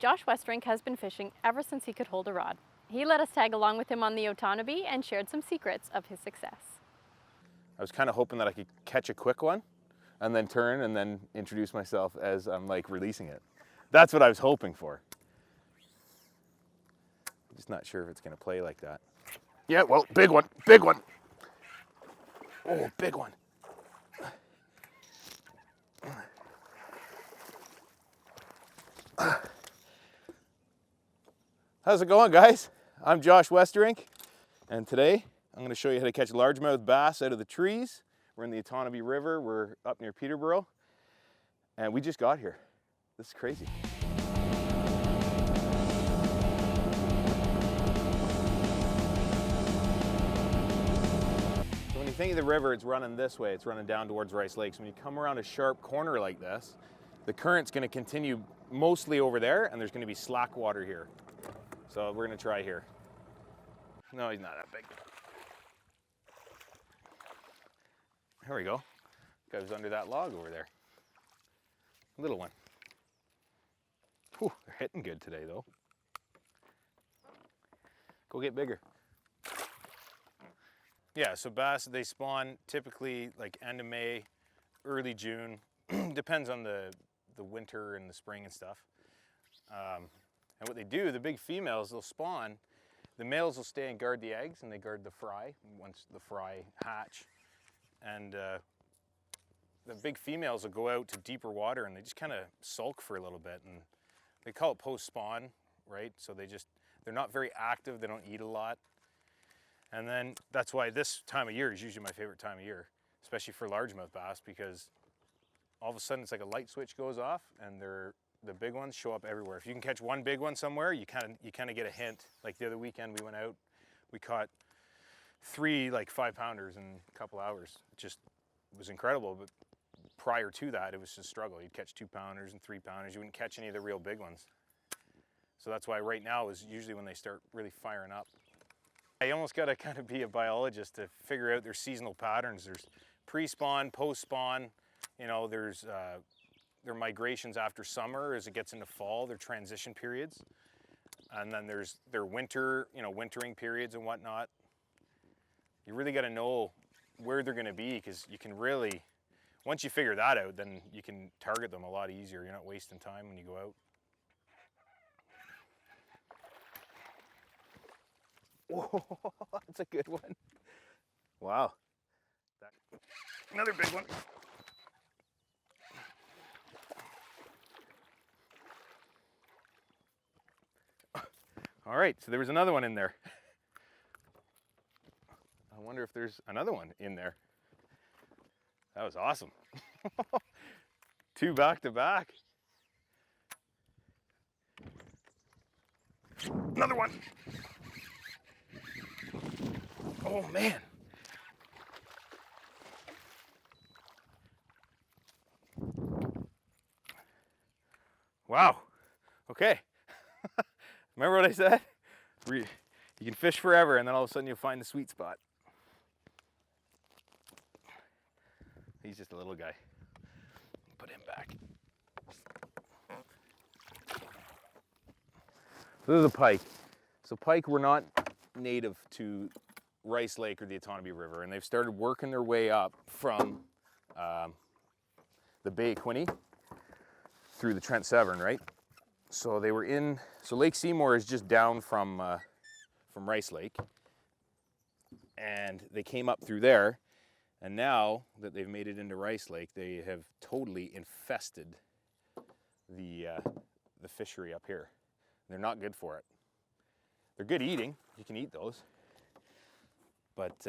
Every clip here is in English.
Josh Westerink has been fishing ever since he could hold a rod. He let us tag along with him on the Otonabee and shared some secrets of his success. I was kind of hoping that I could catch a quick one and then turn and then introduce myself as I'm like releasing it. That's what I was hoping for. I'm just not sure if it's gonna play like that. Yeah, well, big one, big one. Oh, big one. How's it going, guys? I'm Josh Westerink, and today I'm going to show you how to catch largemouth bass out of the trees. We're in the Otonabee River. We're up near Peterborough, and we just got here. This is crazy. So when you think of the river, it's running this way. It's running down towards Rice Lake. So when you come around a sharp corner like this, the current's going to continue mostly over there, and there's going to be slack water here. So we're going to try here. No, he's not that big. There we go. Guy was under that log over there. Little one. Whew, they're hitting good today though. Go get bigger. Yeah, so bass, they spawn typically like end of May, early June. Depends on the winter and the spring and stuff. And what they do, the big females, they'll spawn. The males will stay and guard the eggs, and they guard the fry once the fry hatch. And the big females will go out to deeper water, and they just kind of sulk for a little bit. And they call it post-spawn, right? So they're not very active. They don't eat a lot. And then that's why this time of year is usually my favorite time of year, especially for largemouth bass, because all of a sudden it's like a light switch goes off, and the big ones show up everywhere. If you can catch one big one somewhere, you kind of get a hint. Like the other weekend we went out, we caught 3 like 5-pounders in a couple hours. It was incredible, but prior to that it was just a struggle. You'd catch 2-pounders and 3-pounders. You wouldn't catch any of the real big ones. So that's why right now is usually when they start really firing up. You almost got to kind of be a biologist to figure out their seasonal patterns. There's pre-spawn, post-spawn, you know, there's their migrations after summer as it gets into fall, their transition periods. And then there's their winter, you know, wintering periods and whatnot. You really got to know where they're going to be, because you can really, once you figure that out, then you can target them a lot easier. You're not wasting time when you go out. Whoa, that's a good one. Wow. Another big one. All right, so there was another one in there. I wonder if there's another one in there. That was awesome. 2 back to back. Another one. Oh man. Wow. Okay. Remember what I said? You can fish forever, and then all of a sudden you'll find the sweet spot. He's just a little guy. Put him back. So this is a pike. So pike were not native to Rice Lake or the Otonabee River, and they've started working their way up from the Bay of Quinte through the Trent Severn, right? So they were in, so Lake Seymour is just down from Rice Lake, and they came up through there, and now that they've made it into Rice Lake, they have totally infested the fishery up here. They're not good for it. They're good eating, you can eat those, but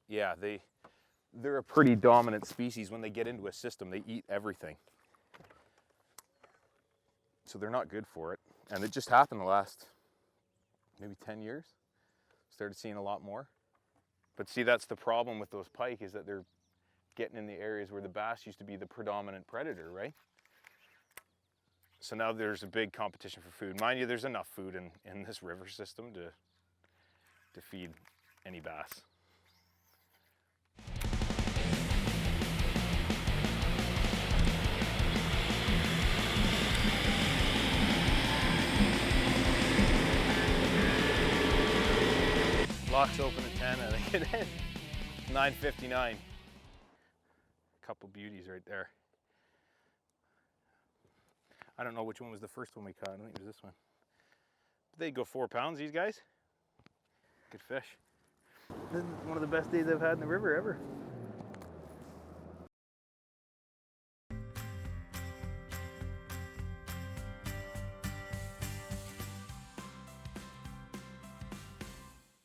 yeah, they're a pretty dominant species. When they get into a system, they eat everything. So they're not good for it. And it just happened the last maybe 10 years. Started seeing a lot more. But see, that's the problem with those pike, is that they're getting in the areas where the bass used to be the predominant predator, right? So now there's a big competition for food. Mind you, there's enough food in this river system to feed any bass. Locks open at 10, I think it is. 9:59. Couple beauties right there. I don't know which one was the first one we caught. I think it was this one. But they go 4 pounds, these guys. Good fish. This is one of the best days I've had in the river ever.